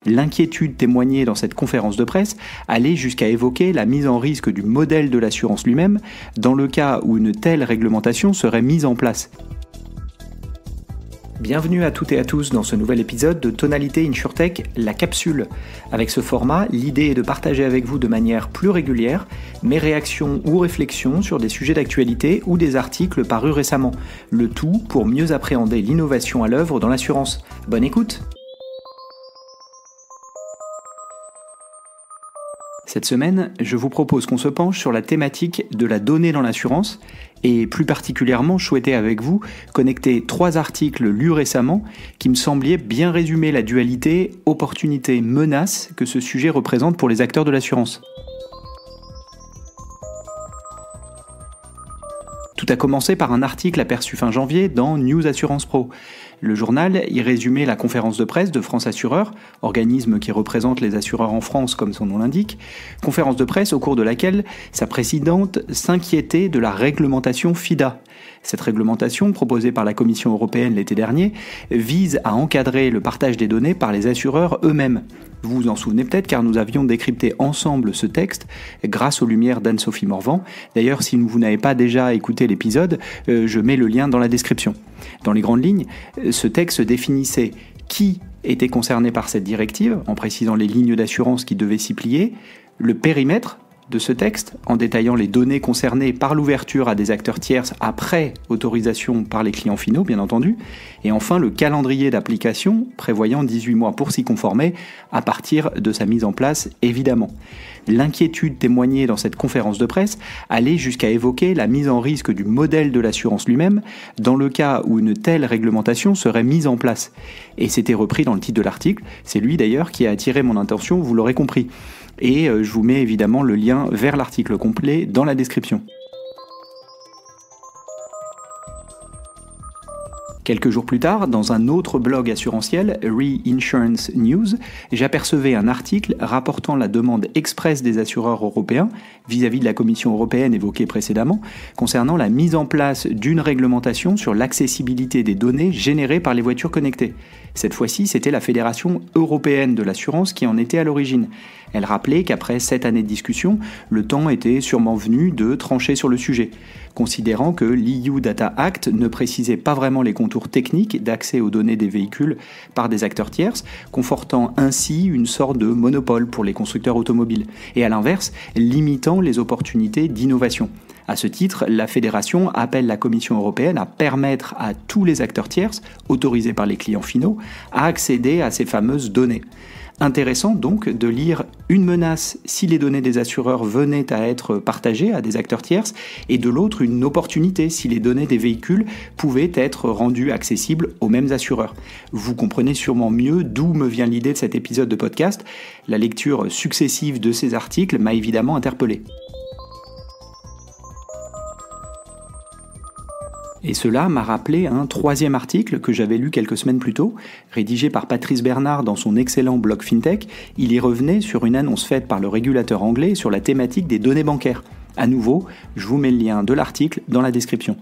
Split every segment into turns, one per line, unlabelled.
L'inquiétude témoignée dans cette conférence de presse allait jusqu'à évoquer la mise en risque du modèle de l'assurance lui-même dans le cas où une telle réglementation serait mise en place. Bienvenue à toutes et à tous dans ce nouvel épisode de Tonalité InsurTech, la capsule. Avec ce format, l'idée est de partager avec vous de manière plus régulière mes réactions ou réflexions sur des sujets d'actualité ou des articles parus récemment. Le tout pour mieux appréhender l'innovation à l'œuvre dans l'assurance. Bonne écoute! Cette semaine, je vous propose qu'on se penche sur la thématique de la donnée dans l'assurance et plus particulièrement, je souhaitais avec vous connecter 3 articles lus récemment qui me semblaient bien résumer la dualité opportunité-menace que ce sujet représente pour les acteurs de l'assurance. Tout a commencé par un article aperçu fin janvier dans News Assurance Pro. Le journal y résumait la conférence de presse de France Assureurs, organisme qui représente les assureurs en France comme son nom l'indique, conférence de presse au cours de laquelle sa présidente s'inquiétait de la réglementation FIDA. Cette réglementation, proposée par la Commission européenne l'été dernier, vise à encadrer le partage des données par les assureurs eux-mêmes. Vous vous en souvenez peut-être car nous avions décrypté ensemble ce texte grâce aux lumières d'Anne-Sophie Morvan. D'ailleurs, si vous n'avez pas déjà écouté l'épisode, je mets le lien dans la description. Dans les grandes lignes, ce texte définissait qui était concerné par cette directive, en précisant les lignes d'assurance qui devaient s'y plier, le périmètre de ce texte, en détaillant les données concernées par l'ouverture à des acteurs tierces après autorisation par les clients finaux, bien entendu, et enfin le calendrier d'application, prévoyant 18 mois pour s'y conformer, à partir de sa mise en place, évidemment. L'inquiétude témoignée dans cette conférence de presse allait jusqu'à évoquer la mise en risque du modèle de l'assurance lui-même dans le cas où une telle réglementation serait mise en place. Et c'était repris dans le titre de l'article, c'est lui d'ailleurs qui a attiré mon attention, vous l'aurez compris. Et je vous mets évidemment le lien vers l'article complet dans la description. Quelques jours plus tard, dans un autre blog assurantiel, Reinsurance News, j'apercevais un article rapportant la demande expresse des assureurs européens vis-à-vis de la Commission européenne évoquée précédemment, concernant la mise en place d'une réglementation sur l'accessibilité des données générées par les voitures connectées. Cette fois-ci, c'était la Fédération européenne de l'assurance qui en était à l'origine. Elle rappelait qu'après 7 années de discussion, le temps était sûrement venu de trancher sur le sujet, considérant que l'EU Data Act ne précisait pas vraiment les contours techniques d'accès aux données des véhicules par des acteurs tierces, confortant ainsi une sorte de monopole pour les constructeurs automobiles, et à l'inverse, limitant les opportunités d'innovation. À ce titre, la Fédération appelle la Commission européenne à permettre à tous les acteurs tierces, autorisés par les clients finaux, à accéder à ces fameuses données. Intéressant donc de lire une menace si les données des assureurs venaient à être partagées à des acteurs tierces et de l'autre une opportunité si les données des véhicules pouvaient être rendues accessibles aux mêmes assureurs. Vous comprenez sûrement mieux d'où me vient l'idée de cet épisode de podcast. La lecture successive de ces articles m'a évidemment interpellé. Et cela m'a rappelé un 3e article que j'avais lu quelques semaines plus tôt, rédigé par Patrice Bernard dans son excellent blog FinTech. Il y revenait sur une annonce faite par le régulateur anglais sur la thématique des données bancaires. À nouveau, je vous mets le lien de l'article dans la description.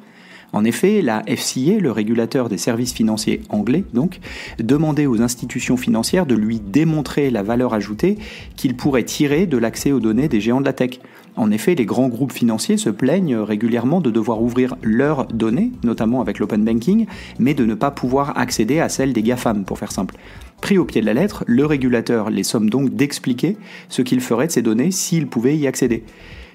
En effet, la FCA, le régulateur des services financiers anglais, donc, demandait aux institutions financières de lui démontrer la valeur ajoutée qu'ils pourraient tirer de l'accès aux données des géants de la tech. En effet, les grands groupes financiers se plaignent régulièrement de devoir ouvrir leurs données, notamment avec l'open banking, mais de ne pas pouvoir accéder à celles des GAFAM, pour faire simple. Pris au pied de la lettre, le régulateur les somme donc d'expliquer ce qu'il ferait de ces données s'il pouvait y accéder.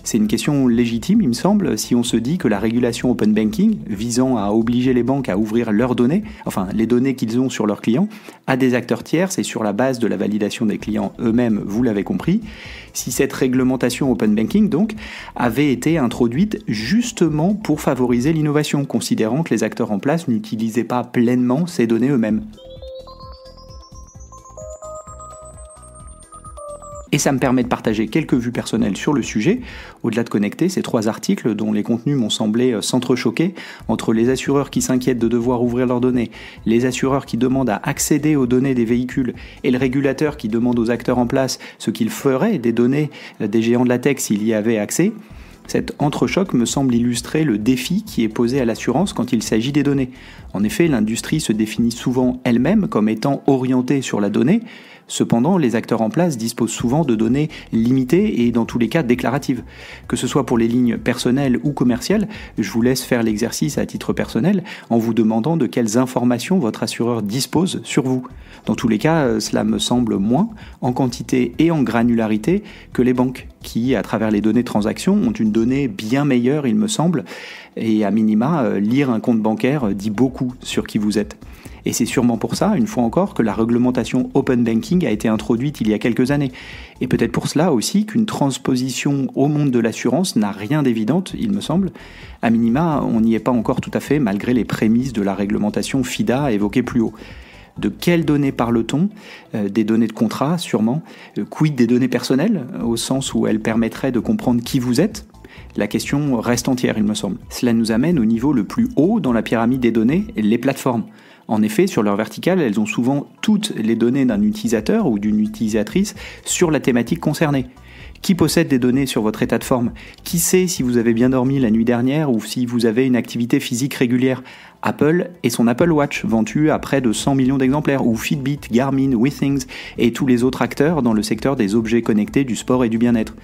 C'est une question légitime, il me semble, si on se dit que la régulation open banking, visant à obliger les banques à ouvrir leurs données, enfin les données qu'ils ont sur leurs clients, à des acteurs tiers, et sur la base de la validation des clients eux-mêmes, vous l'avez compris, si cette réglementation open banking, donc, avait été introduite justement pour favoriser l'innovation, considérant que les acteurs en place n'utilisaient pas pleinement ces données eux-mêmes. Et ça me permet de partager quelques vues personnelles sur le sujet, au-delà de connecter ces 3 articles dont les contenus m'ont semblé s'entrechoquer entre les assureurs qui s'inquiètent de devoir ouvrir leurs données, les assureurs qui demandent à accéder aux données des véhicules et le régulateur qui demande aux acteurs en place ce qu'ils feraient des données des géants de la tech s'il y avait accès. Cet entrechoc me semble illustrer le défi qui est posé à l'assurance quand il s'agit des données. En effet, l'industrie se définit souvent elle-même comme étant orientée sur la donnée, Cependant, les acteurs en place disposent souvent de données limitées et dans tous les cas déclaratives. Que ce soit pour les lignes personnelles ou commerciales, je vous laisse faire l'exercice à titre personnel en vous demandant de quelles informations votre assureur dispose sur vous. Dans tous les cas, cela me semble moins en quantité et en granularité que les banques qui, à travers les données de transaction, ont une donnée bien meilleure, il me semble, et à minima, lire un compte bancaire dit beaucoup sur qui vous êtes. Et c'est sûrement pour ça, une fois encore, que la réglementation Open Banking a été introduite il y a quelques années. Et peut-être pour cela aussi qu'une transposition au monde de l'assurance n'a rien d'évidente, il me semble. À minima, on n'y est pas encore tout à fait, malgré les prémices de la réglementation FIDA évoquée plus haut. De quelles données parle-t-on ? Des données de contrat, sûrement. Quid des données personnelles, au sens où elles permettraient de comprendre qui vous êtes ? La question reste entière, il me semble. Cela nous amène au niveau le plus haut dans la pyramide des données, les plateformes. En effet, sur leur verticale, elles ont souvent toutes les données d'un utilisateur ou d'une utilisatrice sur la thématique concernée. Qui possède des données sur votre état de forme ? Qui sait si vous avez bien dormi la nuit dernière ou si vous avez une activité physique régulière ? Apple et son Apple Watch, vendu à près de 100 millions d'exemplaires, ou Fitbit, Garmin, Withings et tous les autres acteurs dans le secteur des objets connectés du sport et du bien-être.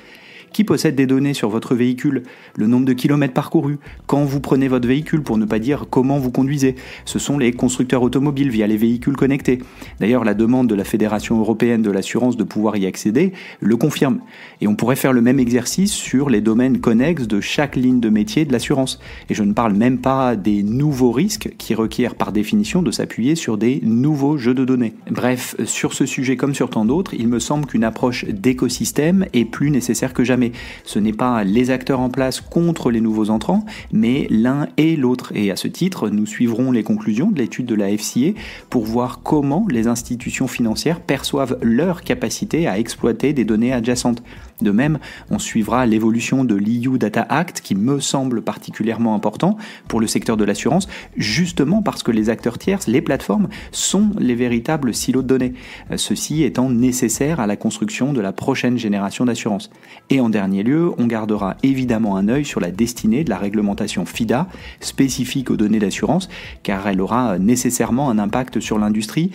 Qui possède des données sur votre véhicule, le nombre de kilomètres parcourus, quand vous prenez votre véhicule, pour ne pas dire comment vous conduisez. Ce sont les constructeurs automobiles via les véhicules connectés. D'ailleurs, la demande de la Fédération européenne de l'assurance de pouvoir y accéder le confirme. Et on pourrait faire le même exercice sur les domaines connexes de chaque ligne de métier de l'assurance. Et je ne parle même pas des nouveaux risques qui requièrent par définition de s'appuyer sur des nouveaux jeux de données. Bref, sur ce sujet comme sur tant d'autres, il me semble qu'une approche d'écosystème est plus nécessaire que jamais. Ce n'est pas les acteurs en place contre les nouveaux entrants, mais l'un et l'autre. Et à ce titre, nous suivrons les conclusions de l'étude de la FCA pour voir comment les institutions financières perçoivent leur capacité à exploiter des données adjacentes. De même, on suivra l'évolution de l'EU Data Act qui me semble particulièrement important pour le secteur de l'assurance, justement parce que les acteurs tierces, les plateformes, sont les véritables silos de données, ceci étant nécessaire à la construction de la prochaine génération d'assurance. Et en dernier lieu, on gardera évidemment un œil sur la destinée de la réglementation FIDA, spécifique aux données d'assurance, car elle aura nécessairement un impact sur l'industrie,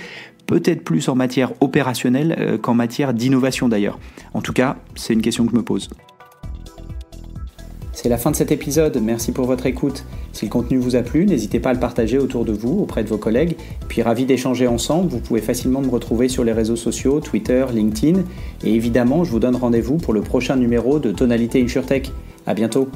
peut-être plus en matière opérationnelle qu'en matière d'innovation d'ailleurs. En tout cas, c'est une question que je me pose. C'est la fin de cet épisode, merci pour votre écoute. Si le contenu vous a plu, n'hésitez pas à le partager autour de vous, auprès de vos collègues. Puis ravi d'échanger ensemble, vous pouvez facilement me retrouver sur les réseaux sociaux, Twitter, LinkedIn. Et évidemment, je vous donne rendez-vous pour le prochain numéro de Tonalité InsurTech. À bientôt.